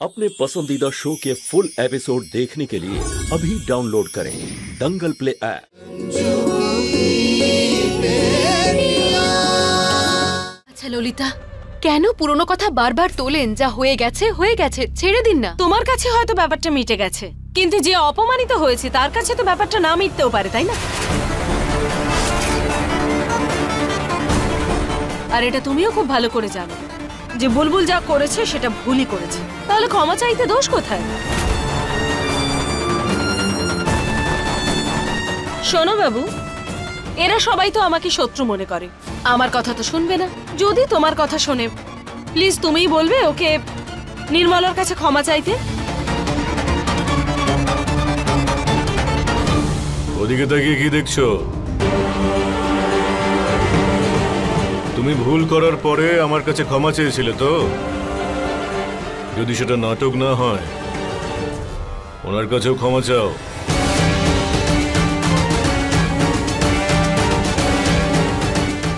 अपने पसंदीदा शो के फुल एपिसोड देखने के लिए अभी डाउनलोड करें दंगल प्ले ऐप। আচ্ছা ললিতা, কেন পুরনো কথা বারবার তোলেন? যা হয়ে গেছে হয়ে গেছে, ছেড়ে দিন না। তোমার কাছে হয়তো ব্যাপারটা মিটে গেছে, কিন্তু যে অপমানিত হয়েছে তার কাছে তো ব্যাপারটা না মিটতেও পারে, তাই না? আর এটা তুমিও খুব ভালো করে জানো যে বুলবুল যা করেছে সেটা ভুলই করেছে। তাহলে ক্ষমা চাইতে দোষ কোথায়? শোনো বাবু, এরা সবাই তো আমাকে শত্রু মনে করে, আমার কথা তো শুনবে না। যদি তোমার কথা শোনে, প্লিজ তুমিই বলবে ওকে নির্মলার কাছে ক্ষমা চাইতে। ওদিকে তাকিয়ে কি দেখছো? তুমি ভুল করার পরে আমার কাছে ক্ষমা চেয়েছিলে তো? যদি সেটা নাটক না হয়, ওনার কাছেও ক্ষমা চাও।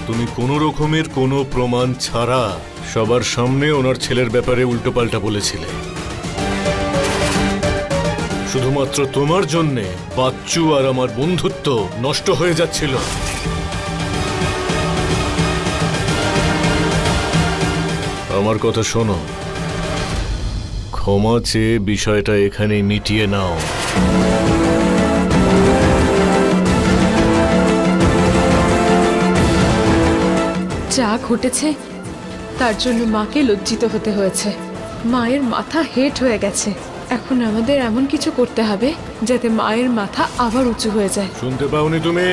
তুমি কোনো রকমের কোনো প্রমাণ ছাড়া সবার সামনে ওনার ছেলের ব্যাপারে উল্টোপাল্টা বলেছিলে। শুধুমাত্র তোমার জন্যে বাচ্চু আর আমার বন্ধুত্ব নষ্ট হয়ে যাচ্ছিল। আমার কথা শোনো, ক্ষমা চেয়ে বিষয়টা এখানে মিটিয়ে নাও। যা ঘটেছে তার জন্য মাকে লজ্জিত হতে হয়েছে। মায়ের মাথা হেট হয়ে গেছে। এখন আমাদের এমন কিছু করতে হবে যাতে মায়ের মাথা আবার উঁচু হয়ে যায়। শুনতে পাওনি তুমি?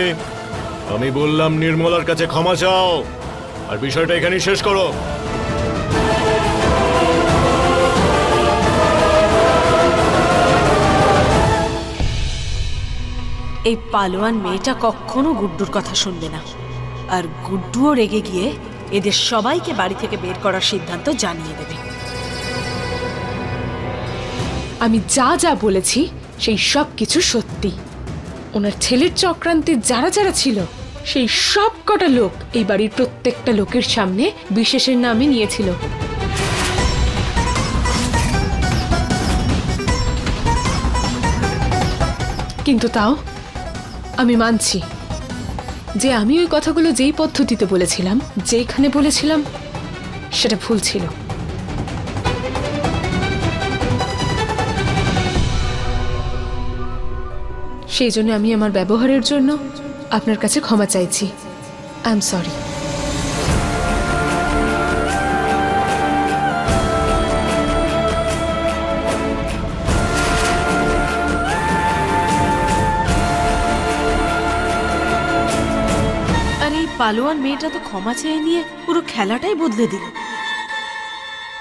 আমি বললাম নির্মলার কাছে ক্ষমা চাও আর বিষয়টা এখানেই শেষ করো। এই পালোয়ান মেয়েটা কখনো গুড্ডুর কথা শুনবে না, আর গুড্ডুও রেগে গিয়ে এদের সবাইকে বাড়ি থেকে বের করার সিদ্ধান্ত জানিয়ে দেবে। আমি যা যা বলেছি সেই সব কিছু সত্যি। ওনার ছেলের চক্রান্তে যারা যারা ছিল সেই সব কটা লোক এই বাড়ির প্রত্যেকটা লোকের সামনে বিশেষের নামে নিয়েছিল। কিন্তু তাও আমি মানছি যে আমি ওই কথাগুলো যেই পদ্ধতিতে বলেছিলাম, যেখানে বলেছিলাম, সেটা ভুল ছিল। সেই জন্য আমি আমার ব্যবহারের জন্য আপনার কাছে ক্ষমা চাইছি। I am sorry. পালোয়ান মেয়েটা তো ক্ষমা চেয়ে নিয়ে পুরো খেলাটাই বদলে দিল।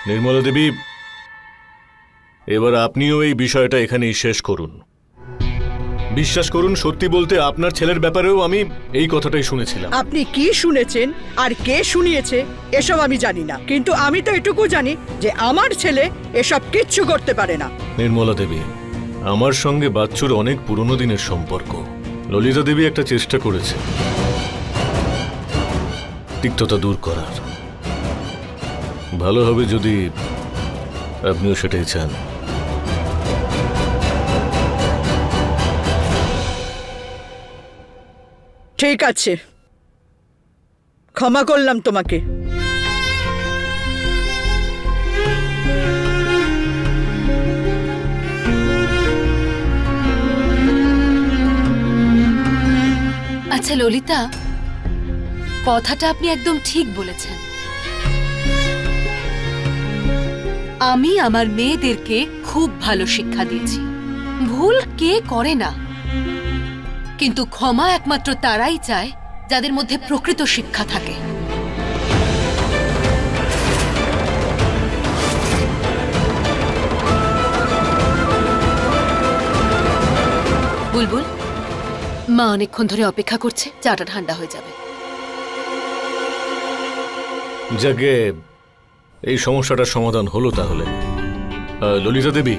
নির্মলা দেবী, এবার আপনিও এই বিষয়টা এখানেই শেষ করুন। বিশ্বাস করুন, সত্যি বলতে আপনার ছেলের ব্যাপারেও আমি এই কথাটাই শুনেছিলাম। আপনি কি শুনেছেন আর কে শুনিয়েছে এসব আমি জানি না, কিন্তু আমি তো এটুকু জানি যে আমার ছেলে এসব কিচ্ছু করতে পারে না। নির্মলা দেবী, আমার সঙ্গে বাচ্চুর অনেক পুরনো দিনের সম্পর্ক। ললিতা দেবী একটা চেষ্টা করেছে তিক্ততা দূর করার। ভালো হবে যদি আপনিও সেটাই চান। ঠিক আছে, ক্ষমা করলাম তোমাকে। আচ্ছা ললিতা, কথাটা আপনি একদম ঠিক বলেছেন। আমি আমার মেয়েদেরকে খুব ভালো শিক্ষা দিয়েছি। ভুল কে করে না, কিন্তু ক্ষমা একমাত্র তারাই চায় যাদের মধ্যে প্রকৃত শিক্ষা থাকে। বুলবুল, মা অনেকক্ষণ ধরে অপেক্ষা করছে, চাটা ঠান্ডা হয়ে যাবে। যাকে এই সমস্যাটার সমাধান হলো তাহলে। ললিতা দেবী,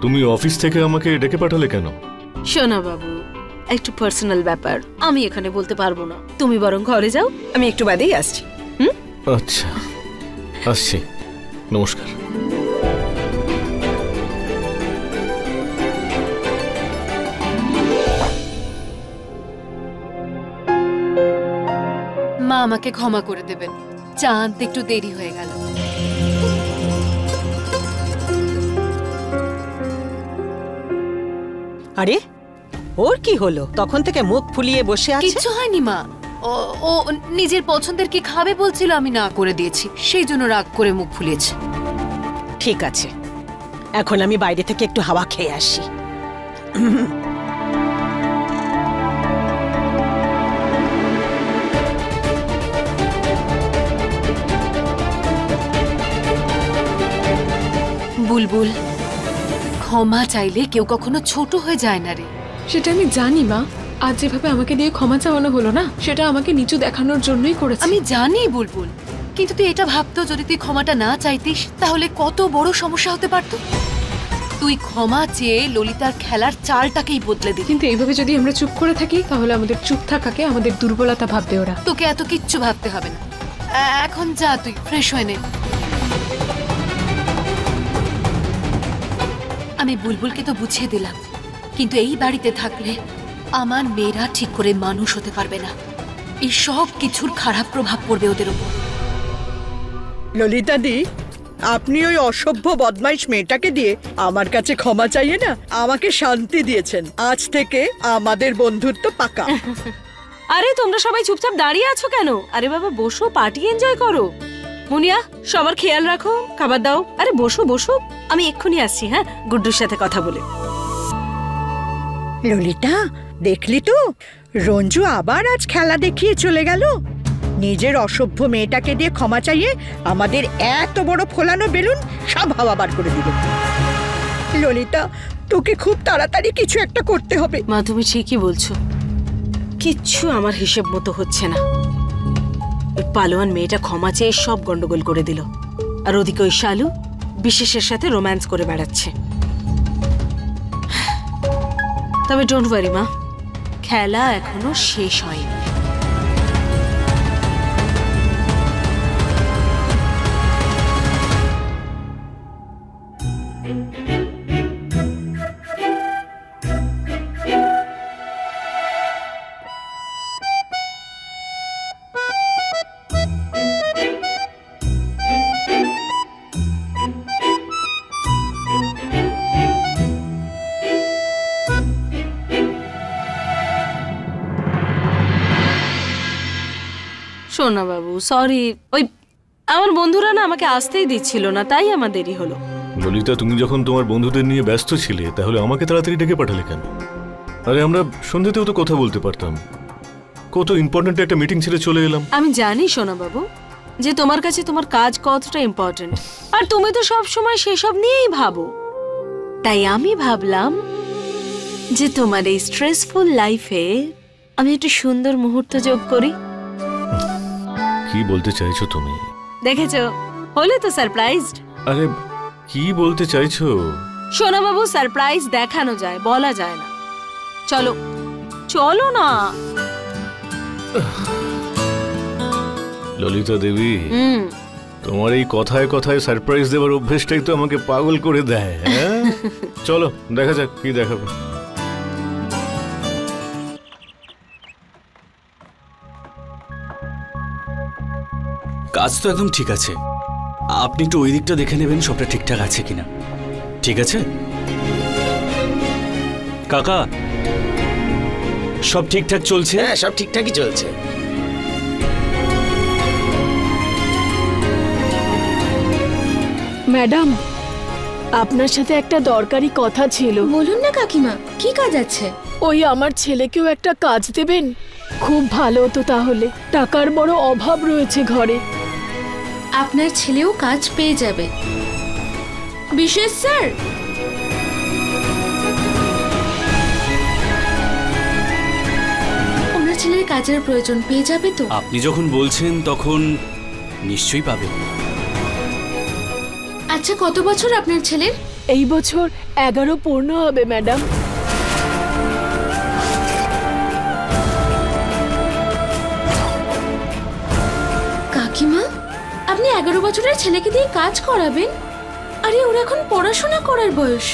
তুমি অফিস থেকে আমাকে ডেকে পাঠালে কেন? শোনা বাবু, একটু পার্সোনাল ব্যাপার, আমি এখানে বলতে পারবো না। তুমি বরং ঘরে যাও, আমি একটু বাদেই আসছি। আচ্ছা, আসছি। নমস্কার। আমাকে ক্ষমা করে দেবেন, চা আনতে একটু দেরি হয়ে গেল। আরে ওর কি হলো? তখন থেকে মুখ ফুলিয়ে বসে আছে। কিচ্ছু হয়নি মা, ও নিজের পছন্দের কি খাবে বলছিল, আমি না করে দিয়েছি, সেই জন্য রাগ করে মুখ ফুলিয়েছে। ঠিক আছে, এখন আমি বাইরে থেকে একটু হাওয়া খেয়ে আসি। বুলবুল, ক্ষমা চাইলে কেউ কখনো ছোট হয়ে যায় না রে। সেটা আমি জানি মা, আজ যেভাবে আমাকে দিয়ে ক্ষমা চাওয়ানো হলো না, সেটা আমাকে নিচু দেখানোর জন্যই করেছে। আমি জানি বুলবুল, কিন্তু তুই এটা ভাবতো যদি তুই ক্ষমাটা না চাইতিস তাহলে কত বড় সমস্যা হতে পারতো। তুই ক্ষমা চেয়ে ললিতার খেলার চালটাকেই বদলে দিলি। কিন্তু এইভাবে যদি আমরা চুপ করে থাকি তাহলে আমাদের চুপ থাকাকে আমাদের দুর্বলতা ভাববে ওরা। তোকে এত কিচ্ছু ভাবতে হবে না, এখন যা তুই ফ্রেশ হয়ে নে। আমি বুলবুলকে তো বুঝিয়ে দিলাম, কিন্তু এই বাড়িতে থাকলে আমার মেয়েরা ঠিক করে মানুষ হতে পারবে না। এই সব কিছুর খারাপ প্রভাব পড়বে ওদের উপর। ললিতা দি, আপনি ওই অসভ্য বদমাইশ মেয়েটাকে দিয়ে আমার কাছে ক্ষমা চাইয়ে না আমাকে শান্তি দিয়েছেন। আজ থেকে আমাদের বন্ধুত্ব পাকা। আরে তোমরা সবাই চুপচাপ দাঁড়িয়ে আছো কেন? আরে বাবা বসো, পার্টি এনজয় করো। মুনিয়া, সবার খেয়াল রাখো, খাবার দাও। আরে বসো বসো, আমি এক্ষুনি আসছি। হ্যাঁ, গুড্ডুর সাথে কথা বলে। ললিতা, দেখলি তো রঞ্জু আবার আজ খেলা দেখিয়ে চলে গেল। নিজের অসভ্য মেয়েটাকে দিয়ে ক্ষমা চাইয়ে আমাদের এত বড় ফোলানো বেলুন সব হাওয়া বার করে দিল। ললিতা, তোকে খুব তাড়াতাড়ি কিছু একটা করতে হবে। মা তুমি ঠিকই বলছো, কিচ্ছু আমার হিসেব মতো হচ্ছে না। ওই পালোয়ান মেয়েটা ক্ষমা চেয়ে সব গন্ডগোল করে দিল, আর ওদিকে ওই শালু বিশেষের সাথে রোম্যান্স করে বেড়াচ্ছে। তবে ডোন্ট ওয়ারি মা, খেলা এখনো শেষ হয়নি। সোনা বাবু সরি, ওই আমার বন্ধুরা না আমাকে আসতেই দিচ্ছিল না, তাই আমার দেরি হলো। ললিতা, তুমি যখন তোমার বন্ধুদের নিয়ে ব্যস্ত ছিলে তাহলে আমাকে তাড়াতাড়ি ডেকে পাঠালে কেন? আরে আমরা সন্ধ্যেতেও তো কথা বলতে পারতাম। কত ইম্পর্টেন্ট একটা মিটিং ছেড়ে চলে এলাম। আমি জানি সোনা বাবু যে তোমার কাছে তোমার কাজ কতটা ইম্পর্টেন্ট, আর তুমি তো সব সময় সেসব নিয়েই ভাবো। তাই আমি ভাবলাম যে তোমার এই স্ট্রেসফুল লাইফে আমি একটু সুন্দর মুহূর্ত যোগ করি। কি বলতে চাইছো তুমি? দেখেছো, হলে তো সারপ্রাইজড। আরে কি বলতে চাইছো? সোনা বাবু, সারপ্রাইজ দেখানো যায়, বলা যায় না। চলো চলো না। ললিতা দেবী, তোমার এই কথায় কথায় সারপ্রাইজ দেওয়ার অভ্যেসটাই তো আমাকে পাগল করে দেয়। চলো দেখা যাক কি দেখাবো। কাজ তো একদম ঠিক আছে, আপনি একটু ওই দিকটা দেখে নেবেন সবটা ঠিকঠাক আছে কিনা। ঠিক আছে কাকা, সব ঠিকঠাক চলছে? হ্যাঁ, সব ঠিকঠাকই চলছে। ম্যাডাম, আপনার সাথে একটা দরকারি কথা ছিল। বলুন না কাকিমা, কি কাজ আছে? ওই আমার ছেলেকেও একটা কাজ দেবেন, খুব ভালো হতো তাহলে। টাকার বড় অভাব রয়েছে ঘরে। আপনার ছেলেও কাজ পেয়ে যাবে। বিশেষ স্যার, ওনার ছেলের কাজের প্রয়োজন, পেয়ে যাবে তো? আপনি যখন বলছেন তখন নিশ্চয়ই পাবেন। আচ্ছা, কত বছর আপনার ছেলের? এই বছর 11 পূর্ণ হবে ম্যাডাম। কাকিমা, আপনি 11 বছরের ছেলেকে দিয়ে কাজ করাবেন? আরে ওর এখন পড়াশোনা করার বয়স,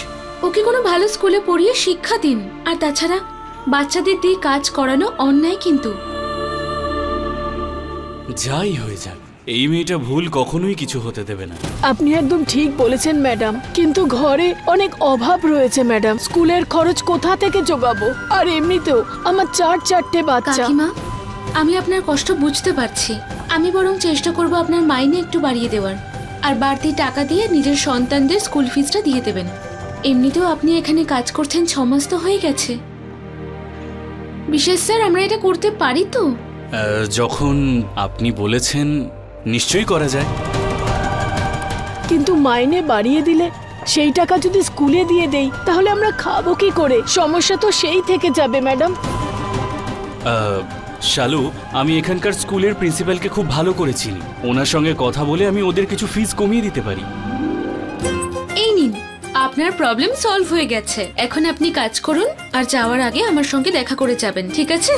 ওকে কোনো ভালো স্কুলে পড়িয়ে শিক্ষা দিন। আর তাছাড়া বাচ্চাদের দিয়ে কাজ করানো অন্যায় কিন্তু। যাই হয়ে যাক, এই মেয়েটা ভুল কখনোই কিছু হতে দেবে না। আপনি একদম ঠিক বলেছেন ম্যাডাম, কিন্তু ঘরে অনেক অভাব রয়েছে ম্যাডাম। স্কুলের খরচ কোথা থেকে জোগাবো? আর এমনিতেও আমার চারটে বাচ্চা। কাকিমা, আমি আপনার কষ্ট বুঝতে পারছি। আমি বরং চেষ্টা করব আপনার মাইনে একটু বাড়িয়ে দেওয়ার, আর বাড়তি টাকা দিয়ে নিজের সন্তানদের স্কুল ফিসটা দিয়ে দেবেন। এমনিতেও আপনি এখানে কাজ করছেন 6 মাস তো হয়ে গেছে। বিশেষ স্যার, আমরা এটা করতে পারি তো? যখন আপনি বলেছেন নিশ্চয়ই করা যায়। কিন্তু মাইনে বাড়িয়ে দিলে সেই টাকা যদি স্কুলে দিয়ে দেই তাহলে আমরা খাবো কি করে? সমস্যা তো সেই থেকে যাবে ম্যাডাম। শালু, আমি এখানকার স্কুলের প্রিন্সিপালকে খুব ভালো করে চিনি। ওনার সঙ্গে কথা বলে আমি ওদের কিছু ফিস কমিয়ে দিতে পারি। এই নিন, আপনার প্রবলেম সলভ হয়ে গেছে। এখন আপনি কাজ করুন, আর যাওয়ার আগে আমার সঙ্গে দেখা করে যাবেন, ঠিক আছে?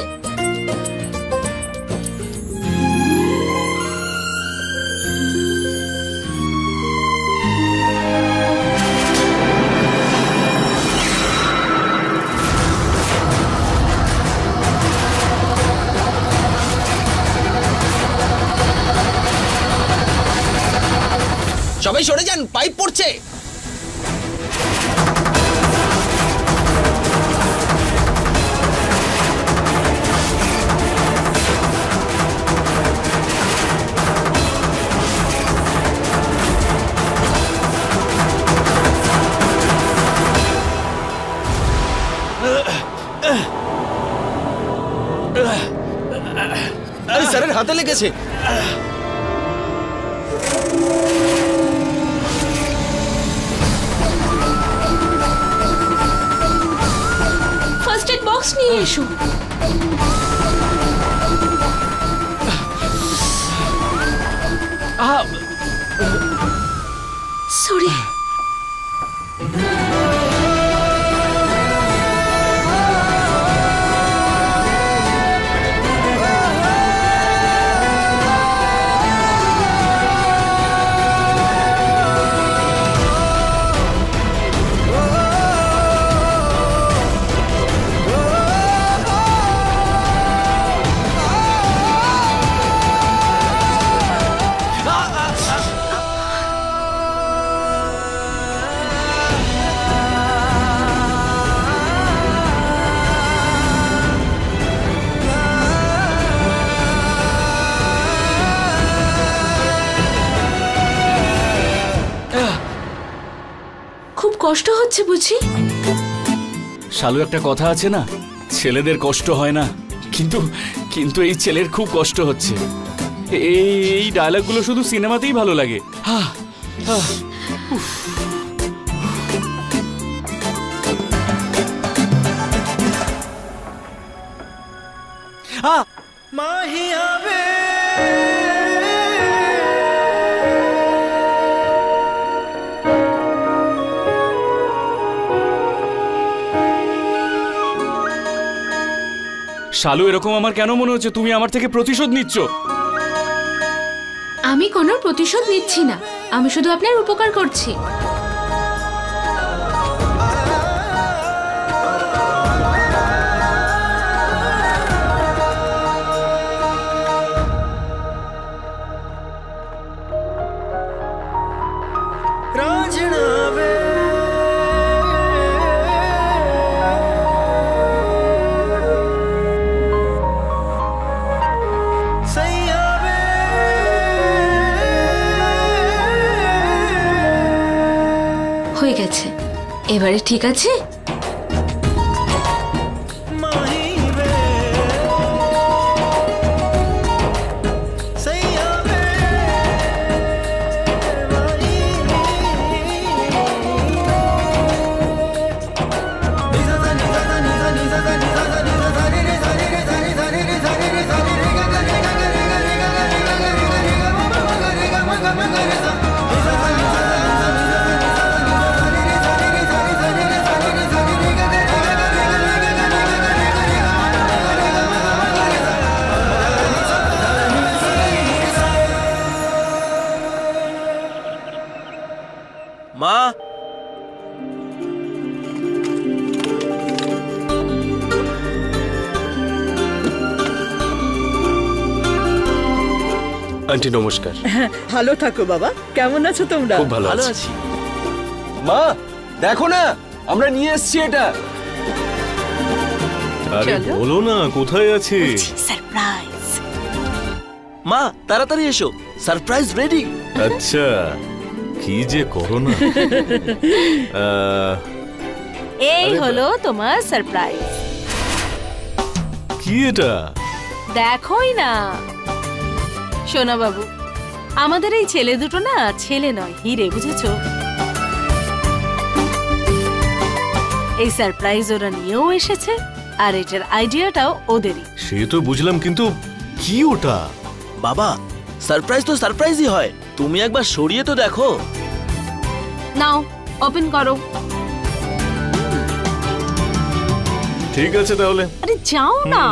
সবাই সরে যান, পাইপ পড়ছে। আরে স্যারের হাতে লেগেছে। ফার্স্ট এড বক্স নিয়ে এসো। সরি। খুব কষ্ট হচ্ছে বুঝি? শালু, একটা কথা আছে না, ছেলেদের কষ্ট হয় না, কিন্তু কিন্তু এই ছেলের খুব কষ্ট হচ্ছে। এই ডায়লগগুলো শুধু সিনেমাতেই ভালো লাগে। শালু, এরকম আমার কেন মনে হচ্ছে তুমি আমার থেকে প্রতিশোধ নিচ্ছ? আমি কোনো প্রতিশোধ নিচ্ছি না, আমি শুধু আপনার উপকার করছি। হয়ে গেছে, এবারে ঠিক আছে? আন্টি নমস্কার। ভালো থাকো বাবা, কেমন আছো তোমরা? খুব ভালো আছি। মা দেখো না, আমরা নিয়ে এসেছি এটা। আরে বলো না কোথায় আছে? সারপ্রাইজ। মা তাড়াতাড়ি এসো, সারপ্রাইজ রেডি। আচ্ছা, কি যে করো না। এই হলো তোমার সারপ্রাইজ। কি এটা? দেখোই না সোনা বাবু, আমাদের এই ছেলে দুটো না ছেলে নয়, হিরে, বুঝেছো? এই সারপ্রাইজ ওরা নিয়েও এসেছে, আর এটার আইডিয়াটাও ওদেরই। সে তো বুঝলাম, কিন্তু কি ওটা? বাবা সারপ্রাইজ তো সারপ্রাইজই হয়, তুমি একবার সরিয়ে তো দেখো। নাও ওপেন করো। ঠিক আছে তাহলে। আরে যাও না।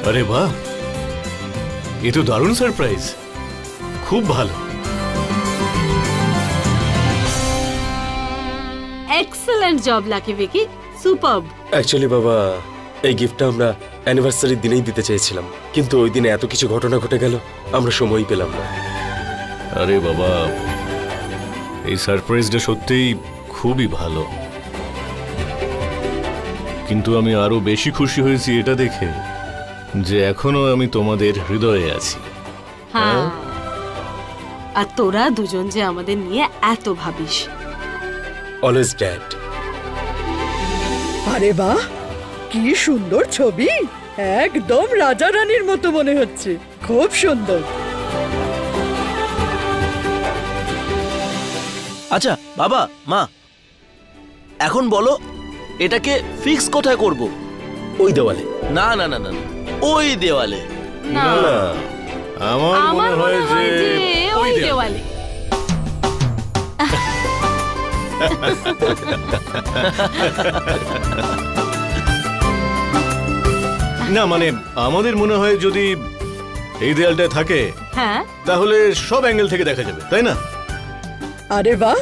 আরে বাহ, এ তো দারুণ সারপ্রাইজ, খুব ভালো। Excellent job lucky Vicky, superb. Actually বাবা, এই গিফটটা আমরা অ্যানিভার্সারির দিনেই দিতে চেয়েছিলাম, কিন্তু ওই দিনে এত কিছু ঘটনা ঘটে গেল, আমরা সময়ই পেলাম না। আরে বাবা, এই সারপ্রাইজটা সত্যিই খুবই ভালো, কিন্তু আমি আরো বেশি খুশি হয়েছি এটা দেখে যে এখনো আমি তোমাদের হৃদয়ে আছি। হ্যাঁ, আর তোরা দুজন যে আমাদের নিয়ে এত ভাবিস। Always dad. আরে বাহ, কি সুন্দর ছবি, একদম রাজা রানীর মতো মনে হচ্ছে, খুব সুন্দর। আচ্ছা বাবা মা, এখন বলো এটাকে ফিক্স কোথায় করব? ওই দেওয়ালে। না না না না, ওই দেওয়ালে না, আমার মনে হয় যে ওই দেওয়ালে। না মানে আমাদের মনে হয় যদি এই দেয়ালটা থাকে, হ্যাঁ, তাহলে সব অ্যাঙ্গেল থেকে দেখা যাবে, তাই না? আরে বাহ,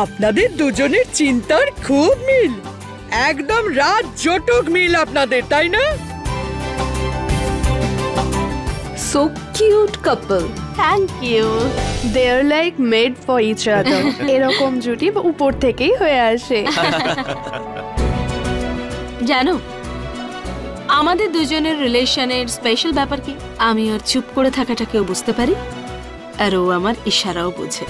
আপনাদের দুজনের চিন্তার খুব মিল, একদম রাত জটক মিল আপনাদের, তাই না? So cute couple. Thank you. They are like made for each other. এরকম জুটি উপর থেকেই হয়ে আসে। জানো, আমাদের দুজনের রিলেশনের স্পেশাল ব্যাপার কি? আমি আর চুপ করে থাকাটা কেউ বুঝতে পারি, আর ও আমার ইশারাও বোঝে।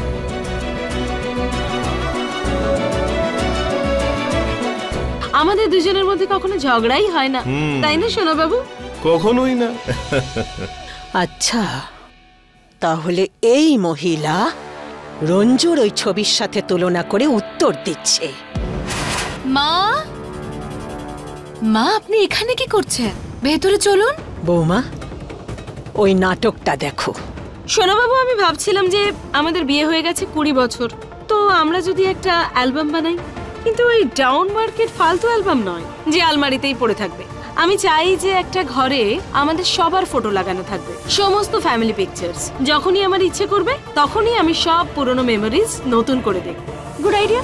আমাদের দুজনের মধ্যে কখনো ঝগড়াই হয় না, তাই না সোনা বাবু? কখনোই না। আচ্ছা, তাহলে এই মহিলা রঞ্জুর ওই ছবির সাথে তুলনা করে উত্তর দিচ্ছে। মা, মা আপনি এখানে কি করছেন? ভেতরে চলুন। বৌমা, ওই নাটকটা দেখো। সোনা বাবু, আমি ভাবছিলাম যে আমাদের বিয়ে হয়ে গেছে 20 বছর, তো আমরা যদি একটা অ্যালবাম বানাই, কিন্তু ওই ডাউন মার্কেট ফালতু অ্যালবাম নয় যে আলমারিতেই পড়ে থাকবে। আমি চাই যে একটা ঘরে আমাদের সবার ফটো লাগানো থাকবে, সমস্ত ফ্যামিলি পিকচার্স। যখনই আমার ইচ্ছে করবে তখনই আমি সব পুরনো মেমোরিজ নতুন করে দেখব। Good idea.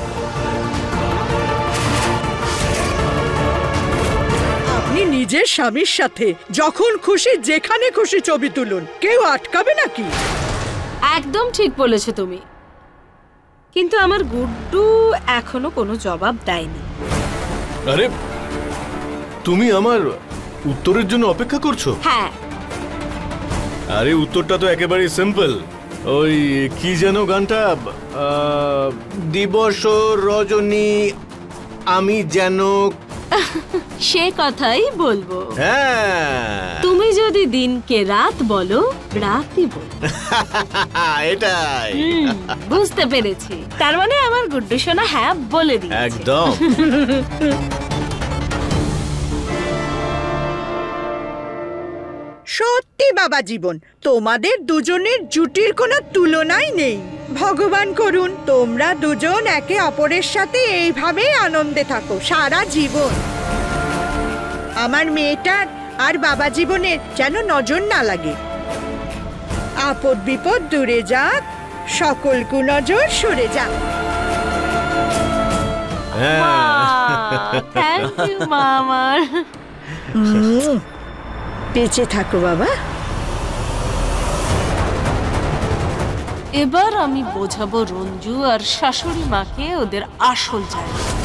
আপনি নিজের স্বামীর সাথে যখন খুশি যেখানে খুশি ছবি তুলুন, কেউ আটকাবে নাকি? একদম ঠিক বলেছো তুমি, কিন্তু আমার গুড্ডু এখনো কোনো জবাব দেয়নি। আরে তুমি আমার উত্তরের জন্য অপেক্ষা করছো? হ্যাঁ। আরে উত্তরটা তো একেবারে সিম্পল, ওই কি যেন গানটা, দিবস রজনী আমি যেন সে কথাই বলবো। হ্যাঁ তুমি যদি দিনকে রাত বলো, রাতই বলো। এটাই বুঝতে পেরেছি। তার মানে আমার গুড্ডু সোনা হ্যাঁ বলে দিয়েছে। একদম। সত্যি বাবা জীবন, তোমাদের দুজনের জুটির কোনো তুলনাই নেই। ভগবান করুন তোমরা দুজন একে অপরের সাথে এইভাবে আনন্দে থাকো সারা জীবন। আমার মেয়েটার আর বাবা জীবনের যেন নজর না লাগে। আপদ বিপদ দূরে যাক, সকল কুনজর সরে যাক। থ্যাংক ইউ মা আমার। বেঁচে থাকো বাবা। এবার আমি বোঝাবো রঞ্জু আর শাশুড়ি মাকে ওদের আসল জায়গা।